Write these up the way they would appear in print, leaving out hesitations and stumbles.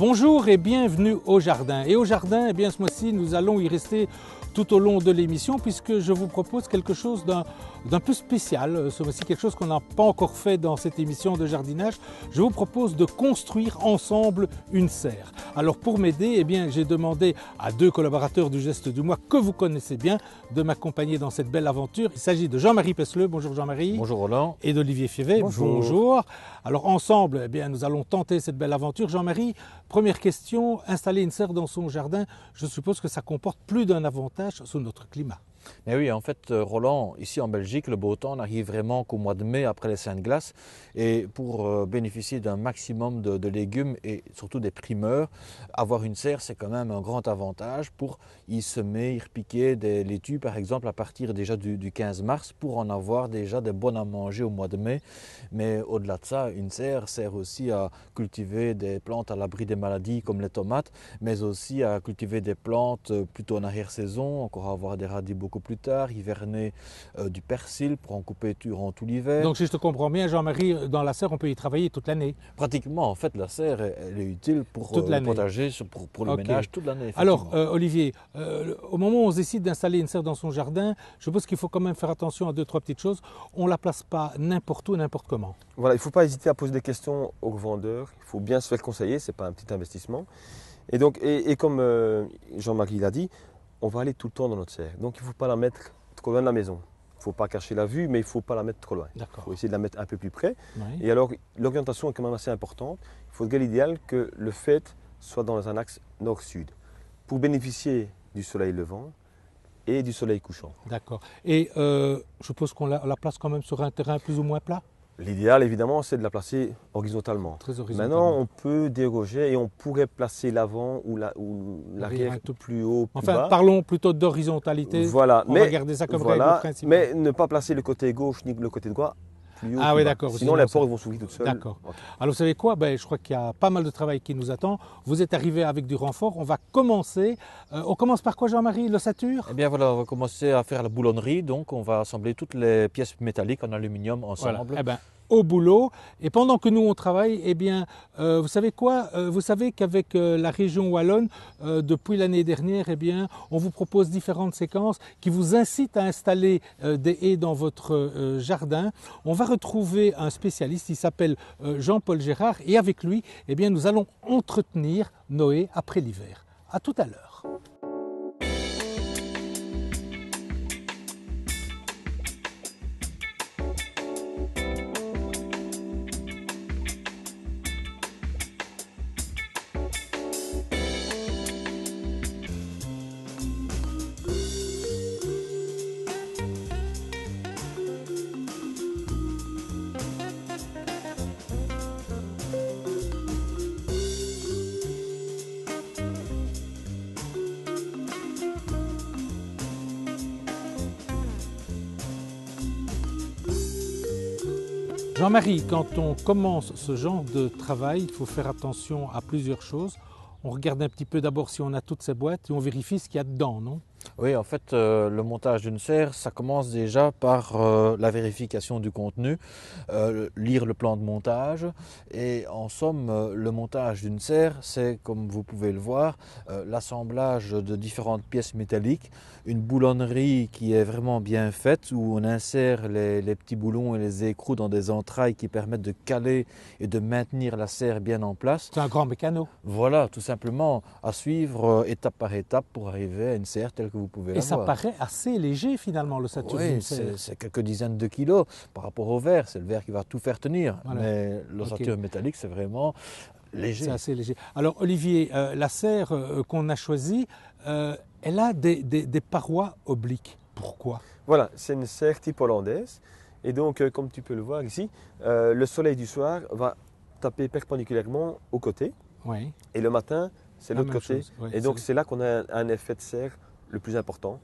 Bonjour et bienvenue au jardin. Et au jardin, eh bien, ce mois-ci, nous allons y rester tout au long de l'émission puisque je vous propose quelque chose d'un peu spécial. Ce mois-ci, quelque chose qu'on n'a pas encore fait dans cette émission de jardinage. Je vous propose de construire ensemble une serre. Alors pour m'aider, eh bien, j'ai demandé à deux collaborateurs du Geste du Mois que vous connaissez bien de m'accompagner dans cette belle aventure. Il s'agit de Jean-Marie Pesseleu. Bonjour Jean-Marie. Bonjour Roland. Et d'Olivier Fievet. Bonjour. Alors ensemble, eh bien, nous allons tenter cette belle aventure. Jean-Marie, première question, installer une serre dans son jardin, je suppose que ça comporte plus d'un avantage sur notre climat. Mais oui, en fait, Roland, ici en Belgique, le beau temps n'arrive vraiment qu'au mois de mai après les saintes glaces. Et pour bénéficier d'un maximum de légumes et surtout des primeurs, avoir une serre, c'est quand même un grand avantage pour y semer, y repiquer des laitues, par exemple, à partir déjà du 15 mars, pour en avoir déjà des bonnes à manger au mois de mai. Mais au-delà de ça, une serre sert aussi à cultiver des plantes à l'abri des maladies comme les tomates, mais aussi à cultiver des plantes plutôt en arrière-saison, encore avoir des radis beaucoup plus tard, hiverner du persil pour en couper durant tout l'hiver. Donc si je te comprends bien, Jean-Marie, dans la serre, on peut y travailler toute l'année. Pratiquement, en fait, la serre, elle est utile pour le potager, pour le ménage toute l'année. Alors, Olivier, au moment où on se décide d'installer une serre dans son jardin, je pense qu'il faut quand même faire attention à deux, trois petites choses. On ne la place pas n'importe où, n'importe comment. Voilà, il ne faut pas hésiter à poser des questions aux vendeurs. Il faut bien se faire conseiller, ce n'est pas un petit investissement. Et donc, et comme Jean-Marie l'a dit, on va aller tout le temps dans notre serre. Donc il ne faut pas la mettre trop loin de la maison. Il ne faut pas cacher la vue, mais il ne faut pas la mettre trop loin. Il faut essayer de la mettre un peu plus près. Oui. Et alors, l'orientation est quand même assez importante. Il faudrait l'idéal que le faîte soit dans un axe nord-sud pour bénéficier du soleil levant et du soleil couchant. D'accord. Et je suppose qu'on la place quand même sur un terrain plus ou moins plat ? L'idéal, évidemment, c'est de la placer horizontalement. Très horizontalement. Maintenant, on peut déroger et on pourrait placer l'avant ou l'arrière un peu plus haut, plus bas. Parlons plutôt d'horizontalité. Voilà. On va garder ça comme règle principale. Mais ne pas placer le côté gauche ni le côté droit plus haut. Ah oui, d'accord. Sinon, les portes vont s'ouvrir toutes seules. D'accord. Okay. Alors, vous savez quoi? Je crois qu'il y a pas mal de travail qui nous attend. Vous êtes arrivé avec du renfort. On va commencer. On commence par quoi, Jean-Marie? L'ossature? Eh bien, voilà, on va commencer à faire la boulonnerie. Donc, on va assembler toutes les pièces métalliques en aluminium ensemble. Voilà. Eh bien, au boulot. Et pendant que nous on travaille, eh bien, vous savez quoi? Vous savez qu'avec la région wallonne, depuis l'année dernière, eh bien, on vous propose différentes séquences qui vous incitent à installer des haies dans votre jardin. On va retrouver un spécialiste, il s'appelle Jean-Paul Gérard, et avec lui, eh bien, nous allons entretenir nos haies après l'hiver. À tout à l'heure. Jean-Marie, quand on commence ce genre de travail, il faut faire attention à plusieurs choses. On regarde un petit peu d'abord si on a toutes ces boîtes et on vérifie ce qu'il y a dedans, non? Oui, en fait, le montage d'une serre, ça commence déjà par la vérification du contenu, lire le plan de montage. Et en somme, le montage d'une serre, c'est, comme vous pouvez le voir, l'assemblage de différentes pièces métalliques, une boulonnerie qui est vraiment bien faite, où on insère les petits boulons et les écrous dans des entrailles qui permettent de caler et de maintenir la serre bien en place. C'est un grand mécano. Voilà, tout simplement, à suivre étape par étape pour arriver à une serre telle que vous pouvez la voir. Et ça paraît assez léger finalement, l'ossature d'une serre. Oui, c'est quelques dizaines de kilos par rapport au verre. C'est le verre qui va tout faire tenir. Voilà. Mais l'ossature métallique, c'est vraiment léger. C'est assez léger. Alors Olivier, la serre qu'on a choisie, elle a des parois obliques. Pourquoi? Voilà, c'est une serre type hollandaise. Et donc, comme tu peux le voir ici, le soleil du soir va taper perpendiculairement au côté. Oui. Et le matin, c'est l'autre côté. Oui, et donc, c'est là qu'on a un effet de serre le plus important.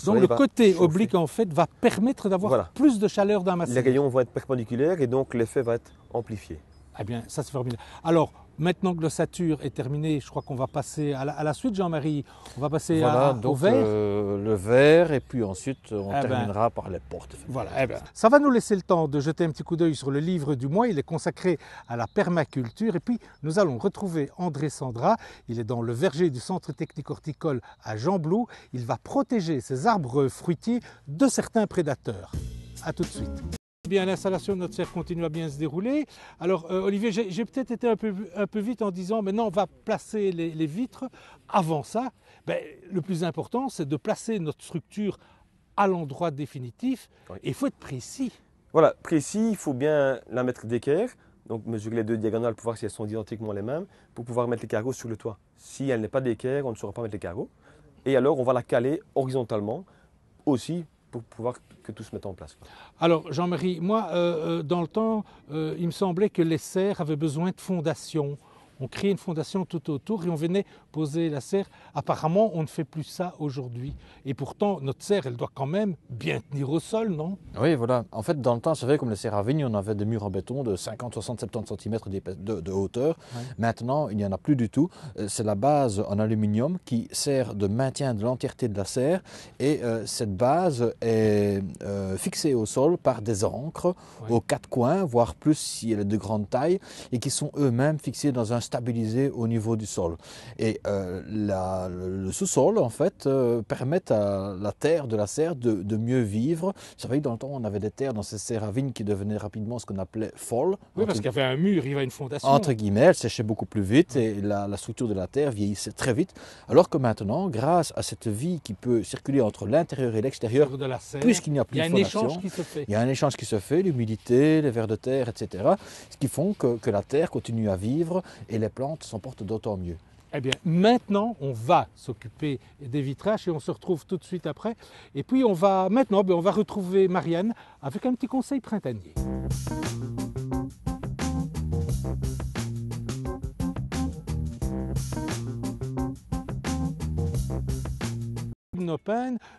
Donc le côté oblique en fait va permettre d'avoir plus de chaleur dans ma serre. Les rayons vont être perpendiculaires et donc l'effet va être amplifié. Eh bien, ça c'est formidable. Alors, maintenant que l'ossature est terminée, je crois qu'on va passer à la suite, Jean-Marie. On va passer Voilà, au donc verre. le verre, et puis ensuite on terminera par les portes. Voilà, ça va nous laisser le temps de jeter un petit coup d'œil sur le livre du mois. Il est consacré à la permaculture. Et puis, nous allons retrouver André Sandra. Il est dans le verger du Centre technique horticole à Gembloux. Il va protéger ses arbres fruitiers de certains prédateurs. A tout de suite. Bien, l'installation de notre serre continue à bien se dérouler. Alors, Olivier, j'ai peut-être été un peu vite en disant, maintenant on va placer les vitres. Avant ça, le plus important, c'est de placer notre structure à l'endroit définitif. Oui. Et il faut être précis. Voilà, précis, il faut bien la mettre d'équerre, donc mesurer les deux diagonales pour voir si elles sont identiquement les mêmes, pour pouvoir mettre les carreaux sur le toit. Si elle n'est pas d'équerre, on ne saura pas mettre les carreaux. Et alors, on va la caler horizontalement aussi, pour pouvoir que tout se mette en place. Alors Jean-Marie, moi, dans le temps, il me semblait que les serres avaient besoin de fondation. On créait une fondation tout autour et on venait poser la serre. Apparemment, on ne fait plus ça aujourd'hui. Et pourtant, notre serre, elle doit quand même bien tenir au sol, non? Oui, voilà. En fait, dans le temps, c'est vrai, comme les serres à vigne, on avait des murs en béton de 50, 60, 70 cm de hauteur. Ouais. Maintenant, il n'y en a plus du tout. C'est la base en aluminium qui sert de maintien de l'entièreté de la serre. Et cette base est fixée au sol par des ancres aux quatre coins, voire plus si elle est de grande taille, et qui sont eux-mêmes fixés dans un stabilisé au niveau du sol. Et le sous-sol, en fait, permet à la terre de la serre de mieux vivre. Vous savez, dans le temps, on avait des terres dans ces serres à vigne qui devenaient rapidement ce qu'on appelait folles. Oui, parce qu'il y avait un mur, il y avait une fondation. Entre guillemets, elles séchaient beaucoup plus vite et la structure de la terre vieillissait très vite. Alors que maintenant, grâce à cette vie qui peut circuler entre l'intérieur et l'extérieur, puisqu'il n'y a plus de fondation, il y a un échange qui se fait, l'humidité, les vers de terre, etc. Ce qui font que la terre continue à vivre et les plantes s'en portent d'autant mieux. Eh bien, maintenant, on va s'occuper des vitrages et on se retrouve tout de suite après. Et puis, on va retrouver Marianne avec un petit conseil printanier.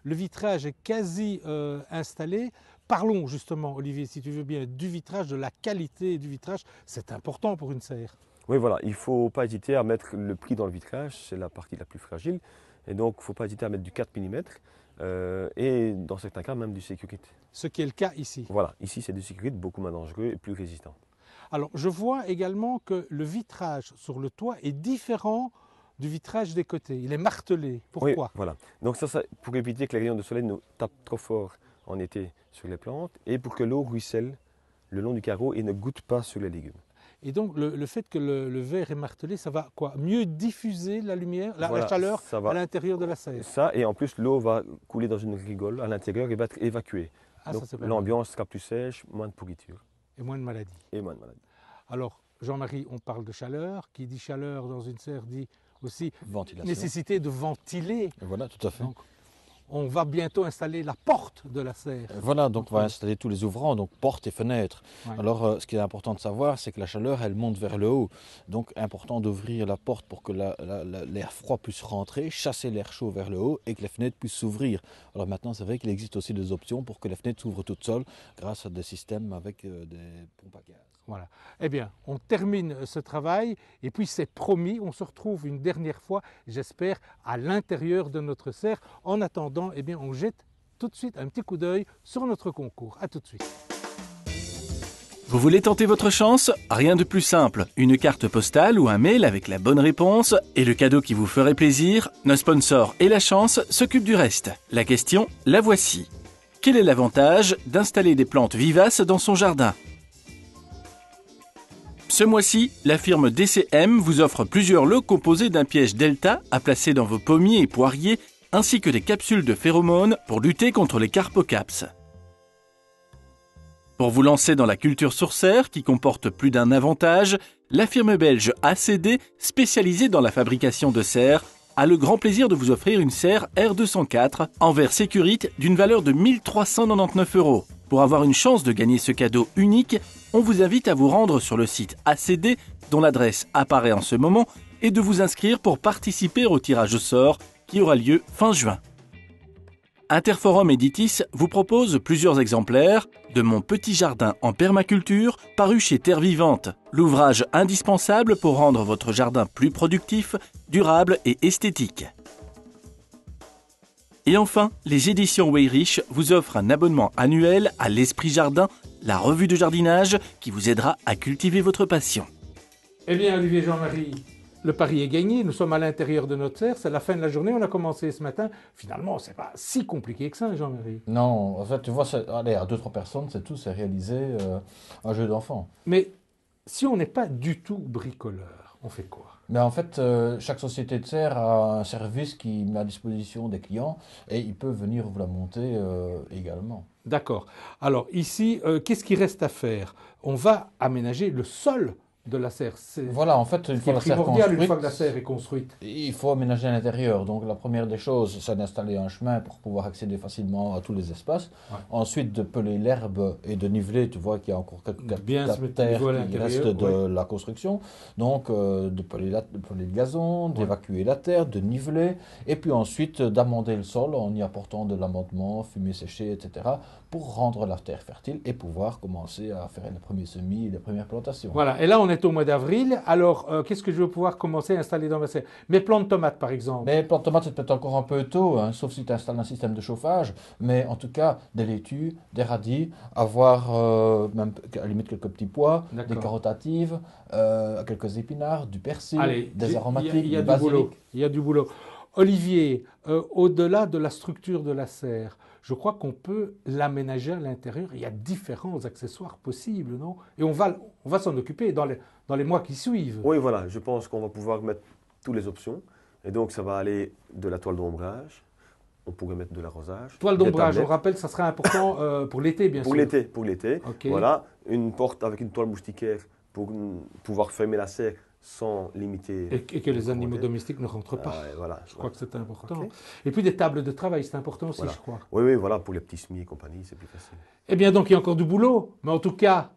Le vitrage est quasi installé. Parlons justement, Olivier, si tu veux bien, du vitrage, de la qualité du vitrage. C'est important pour une serre. Oui, voilà, il ne faut pas hésiter à mettre le pli dans le vitrage, c'est la partie la plus fragile. Et donc, il ne faut pas hésiter à mettre du 4 mm et dans certains cas, même du sécurité. Ce qui est le cas ici. Voilà, ici c'est du sécurité beaucoup moins dangereux et plus résistant. Alors, je vois également que le vitrage sur le toit est différent du vitrage des côtés. Il est martelé. Pourquoi? Oui, voilà. Donc ça, pour éviter que les rayons de soleil nous tapent trop fort en été sur les plantes et pour que l'eau ruisselle le long du carreau et ne goûte pas sur les légumes. Et donc, le fait que le verre est martelé, ça va quoi? Mieux diffuser la lumière, la chaleur à l'intérieur de la serre. Ça, et en plus, l'eau va couler dans une rigole à l'intérieur et va être évacuée. Donc, l'ambiance sera plus sèche, moins de pourriture. Et moins de maladies. Et moins de maladies. Alors, Jean-Marie, on parle de chaleur. Qui dit chaleur dans une serre dit aussi ventilation. Nécessité de ventiler. Et voilà, tout à fait. Donc, on va bientôt installer la porte de la serre. Voilà, donc on va installer tous les ouvrants, donc portes et fenêtres. Ouais. Alors, ce qui est important de savoir, c'est que la chaleur, elle monte vers le haut. Donc, important d'ouvrir la porte pour que l'air froid puisse rentrer, chasser l'air chaud vers le haut et que les fenêtres puissent s'ouvrir. Alors maintenant, c'est vrai qu'il existe aussi des options pour que les fenêtres s'ouvrent toutes seules grâce à des systèmes avec des pompes à gaz. Voilà. Eh bien, on termine ce travail et puis c'est promis, on se retrouve une dernière fois, j'espère, à l'intérieur de notre serre. En attendant, eh bien, on jette tout de suite un petit coup d'œil sur notre concours. À tout de suite. Vous voulez tenter votre chance? Rien de plus simple. Une carte postale ou un mail avec la bonne réponse et le cadeau qui vous ferait plaisir. Nos sponsors et la chance s'occupent du reste. La question, la voici. Quel est l'avantage d'installer des plantes vivaces dans son jardin? Ce mois-ci, la firme DCM vous offre plusieurs lots composés d'un piège Delta à placer dans vos pommiers et poiriers, ainsi que des capsules de phéromones pour lutter contre les carpocaps. Pour vous lancer dans la culture sur serre, qui comporte plus d'un avantage, la firme belge ACD, spécialisée dans la fabrication de serres, a le grand plaisir de vous offrir une serre R204 en verre sécurite d'une valeur de 1 399 €. Pour avoir une chance de gagner ce cadeau unique, on vous invite à vous rendre sur le site ACD, dont l'adresse apparaît en ce moment, et de vous inscrire pour participer au tirage au sort qui aura lieu fin juin. Interforum Editis vous propose plusieurs exemplaires de Mon petit jardin en permaculture paru chez Terre Vivante, l'ouvrage indispensable pour rendre votre jardin plus productif, durable et esthétique. Et enfin, les éditions Weyrich vous offrent un abonnement annuel à l'Esprit Jardin, la revue de jardinage qui vous aidera à cultiver votre passion. Eh bien, Olivier Jean-Marie, le pari est gagné. Nous sommes à l'intérieur de notre serre. C'est la fin de la journée. On a commencé ce matin. Finalement, c'est pas si compliqué que ça, Jean-Marie. Non, en fait, tu vois, allez, à 2-3 personnes, c'est tout, c'est réaliser un jeu d'enfant. Mais si on n'est pas du tout bricoleur, on fait quoi? Mais en fait, chaque société de serre a un service qui met à disposition des clients et ils peuvent venir vous la monter également. D'accord. Alors ici, qu'est-ce qui reste à faire? On va aménager le sol de la serre. C'est Voilà, en fait, une fois la serre primordial une fois que la construite, serre est construite. il faut aménager à l'intérieur. Donc la première des choses, c'est d'installer un chemin pour pouvoir accéder facilement à tous les espaces. Ouais. Ensuite, de peler l'herbe et de niveler. Tu vois qu'il y a encore quelques Bien se tas de mettre terre niveau à qui l'intérieur, restent de ouais. la construction. Donc de peler le gazon, d'évacuer la terre, de niveler. Et puis ensuite, d'amender le sol en y apportant de l'amendement, fumier séché, etc. pour rendre la terre fertile et pouvoir commencer à faire les premiers semis et les premières plantations. Voilà. Et là, on est au mois d'avril. Alors, qu'est-ce que je vais pouvoir commencer à installer dans ma serre? Mes plants de tomates, par exemple. Mais plants de tomates, c'est peut-être encore un peu tôt, hein, sauf si tu installes un système de chauffage. Mais en tout cas, des laitues, des radis, avoir même à la limite quelques petits pois, des D'accord. carottatives, quelques épinards, du persil, Allez, des aromatiques, il y a du du boulot. basilic. Il y a du boulot. Olivier, au-delà de la structure de la serre, je crois qu'on peut l'aménager à l'intérieur. Il y a différents accessoires possibles, non? Et on va s'en occuper dans les mois qui suivent. Oui, voilà, je pense qu'on va pouvoir mettre toutes les options. Et donc, ça va aller de la toile d'ombrage, on pourrait mettre de l'arrosage. Toile des d'ombrage, on tablettes. rappelle, ça sera important pour l'été, bien Pour sûr. l'été, pour l'été. Ok. Voilà, une porte avec une toile moustiquaire pour pouvoir fermer la serre sans limiter. Et que les animaux commentaires. domestiques ne rentrent pas. Voilà, Je crois que c'est important. Ok. Et puis des tables de travail, c'est important aussi, Voilà. je crois. Oui, voilà, pour les petits semis et compagnie, c'est plus facile. Eh bien, donc, il y a encore du boulot. Mais en tout cas,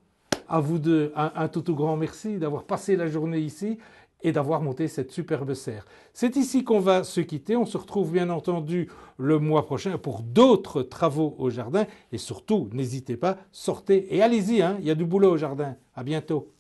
à vous deux, un tout grand merci d'avoir passé la journée ici et d'avoir monté cette superbe serre. C'est ici qu'on va se quitter. On se retrouve bien entendu le mois prochain pour d'autres travaux au jardin. Et surtout, n'hésitez pas, sortez et allez-y, hein, il y a du boulot au jardin. À bientôt.